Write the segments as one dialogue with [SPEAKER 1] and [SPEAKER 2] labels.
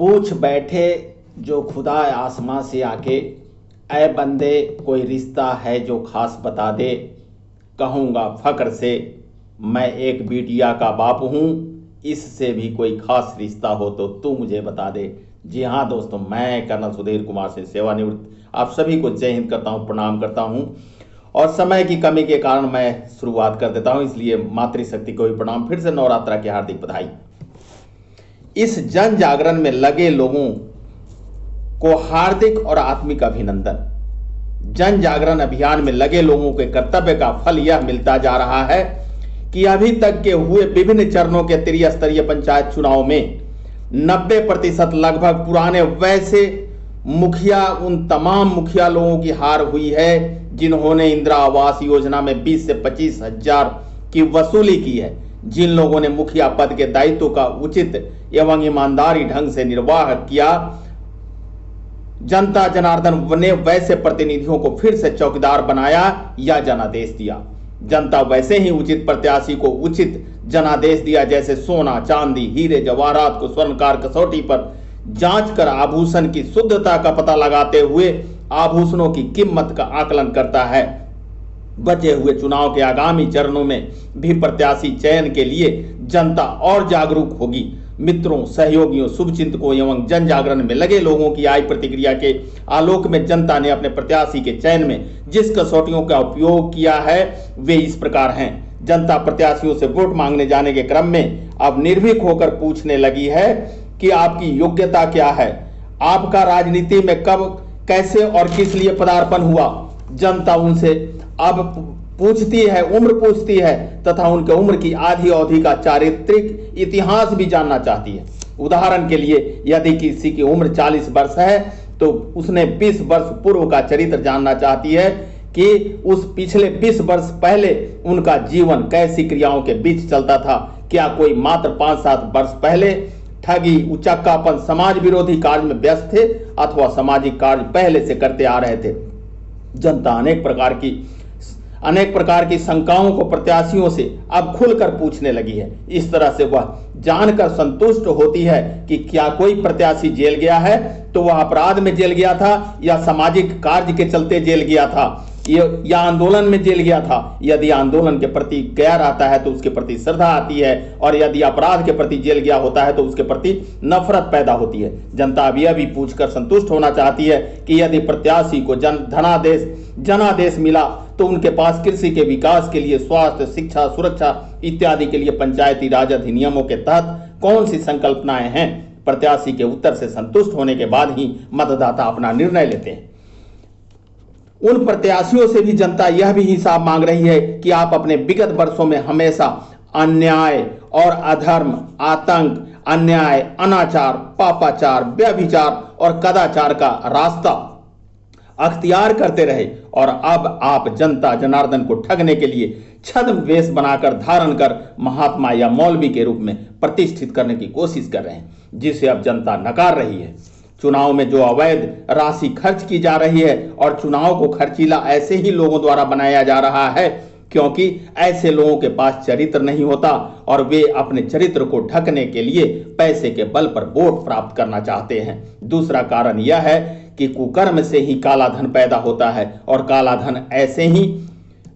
[SPEAKER 1] पूछ बैठे जो खुदा आसमां से आके, ऐ बंदे कोई रिश्ता है जो खास बता दे। कहूँगा फख्र से मैं एक बिटिया का बाप हूँ, इससे भी कोई खास रिश्ता हो तो तू मुझे बता दे। जी हाँ दोस्तों, मैं कर्नल सुधीर कुमार से सेवानिवृत्त आप सभी को जय हिंद करता हूँ, प्रणाम करता हूँ। और समय की कमी के कारण मैं शुरुआत कर देता हूँ, इसलिए मातृशक्ति को भी प्रणाम। फिर से नवरात्रा की हार्दिक बधाई। इस जन जागरण में लगे लोगों को हार्दिक और आत्मिक अभिनंदन। जन जागरण अभियान में लगे लोगों के कर्तव्य का फल यह मिलता जा रहा है कि अभी तक के हुए विभिन्न चरणों के त्रिस्तरीय पंचायत चुनाव में 90% लगभग पुराने वैसे मुखिया, उन तमाम मुखिया लोगों की हार हुई है जिन्होंने इंदिरा आवास योजना में 20 से 25 हजार की वसूली की है, जिन लोगों ने मुखिया पद के दायित्व का उचित एवं ईमानदारी ढंग से निर्वाह किया। जनता जनार्दन ने वैसे प्रतिनिधियों को फिर से चौकीदार बनाया या जनादेश दिया। जनता वैसे ही उचित प्रत्याशी को उचित जनादेश दिया जैसे सोना, चांदी, हीरे जवाहरात को स्वर्णकार कसौटी पर जांच कर आभूषण की शुद्धता का पता लगाते हुए आभूषणों की कीमत का आकलन करता है। बचे हुए चुनाव के आगामी चरणों में भी प्रत्याशी चयन के लिए जनता और जागरूक होगी। मित्रों, सहयोगियों, शुभचिंतकों एवं जन जागरण में लगे लोगों की आई प्रतिक्रिया के आलोक में जनता ने अपने प्रत्याशी के चयन में जिस कसौटियों का उपयोग किया है वे इस प्रकार हैं। जनता प्रत्याशियों से वोट मांगने जाने के क्रम में अब निर्भीक होकर पूछने लगी है कि आपकी योग्यता क्या है, आपका राजनीति में कब, कैसे और किस लिए पदार्पण हुआ। जनता उनसे अब पूछती है, उम्र पूछती है तथा उनके उम्र की आधी अवधि का चारित्रिक इतिहास भी जानना चाहती है। उदाहरण के लिए यदि किसी की उम्र 40 वर्ष है तो उसने 20 वर्ष पूर्व का चरित्र जानना चाहती है कि उस पिछले 20 वर्ष पहले उनका जीवन कैसी क्रियाओं के बीच चलता था। क्या कोई मात्र 5-7 वर्ष पहले ठगी, उचक्कापन, समाज विरोधी कार्य में व्यस्त थे अथवा सामाजिक कार्य पहले से करते आ रहे थे। जनता अनेक प्रकार की शंकाओं को प्रत्याशियों से अब खुलकर पूछने लगी है। इस तरह से वह जानकर संतुष्ट होती है कि क्या कोई प्रत्याशी जेल गया है तो वह अपराध में जेल गया था या सामाजिक कार्य के चलते जेल गया था या आंदोलन में जेल गया था। यदि आंदोलन के प्रति गया रहता है तो उसके प्रति श्रद्धा आती है और यदि अपराध के प्रति जेल गया होता है तो उसके प्रति नफरत पैदा होती है। जनता अब यह भी पूछकर संतुष्ट होना चाहती है कि यदि प्रत्याशी को जनादेश मिला तो उनके पास कृषि के विकास के लिए, स्वास्थ्य, शिक्षा, सुरक्षा इत्यादि के लिए पंचायती राज अधिनियमों के तहत कौन सी संकल्पनाएं हैं। प्रत्याशी के उत्तर से संतुष्ट होने के बाद ही मतदाता अपना निर्णय लेते हैं। उन प्रत्याशियों से भी जनता यह भी हिसाब मांग रही है कि आप अपने विगत वर्षों में हमेशा अन्याय और अधर्म, आतंक, अन्याय, अनाचार, पापाचार, व्यभिचार और कदाचार का रास्ता अख्तियार करते रहे और अब आप जनता जनार्दन को ठगने के लिए छद्म वेश बनाकर धारण कर महात्मा या मौलवी के रूप में प्रतिष्ठित करने की कोशिश कर रहे हैं, जिसे अब जनता नकार रही है। चुनाव में जो अवैध राशि खर्च की जा रही है और चुनाव को खर्चीला ऐसे ही लोगों द्वारा बनाया जा रहा है क्योंकि ऐसे लोगों के पास चरित्र नहीं होता और वे अपने चरित्र को ढकने के लिए पैसे के बल पर वोट प्राप्त करना चाहते हैं। दूसरा कारण यह है कि कुकर्म से ही काला धन पैदा होता है और काला धन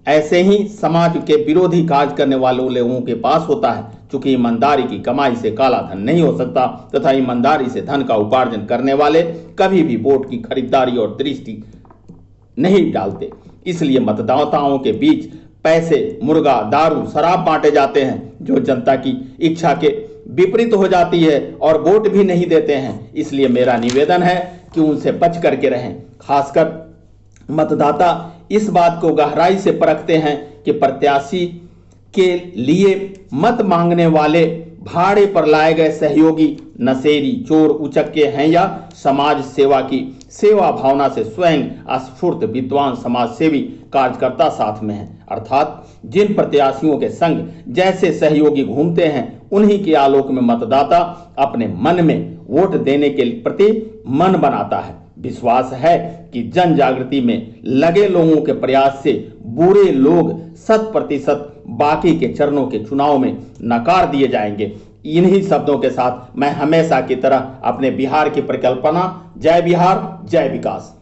[SPEAKER 1] ऐसे ही समाज के विरोधी कार्य करने वालों लोगों के पास होता है। चूंकि ईमानदारी की कमाई से काला धन नहीं हो सकता तथा ईमानदारी से धन का उपार्जन करने वाले कभी भी वोट की खरीदारी और दृष्टि नहीं डालते, इसलिए मतदाताओं के बीच पैसे, मुर्गा, दारू, शराब बांटे जाते हैं जो जनता की इच्छा के विपरीत हो जाती है और वोट भी नहीं देते हैं। इसलिए मेरा निवेदन है कि उनसे बच करके रहें। खासकर मतदाता इस बात को गहराई से परखते हैं कि प्रत्याशी के लिए मत मांगने वाले भाड़े पर लाए गए सहयोगी नशेड़ी, चोर, उचक्के हैं या समाज सेवा की सेवा भावना से स्वयं स्फूर्त विद्वान समाजसेवी कार्यकर्ता साथ में हैं। अर्थात जिन प्रत्याशियों के संग जैसे सहयोगी घूमते हैं उन्हीं के आलोक में मतदाता अपने मन में वोट देने के प्रति मन बनाता है। विश्वास है कि जन जागृति में लगे लोगों के प्रयास से बुरे लोग 100% बाकी के चरणों के चुनाव में नकार दिए जाएंगे। इन्हीं शब्दों के साथ मैं हमेशा की तरह अपने बिहार की परिकल्पना, जय बिहार जय विकास।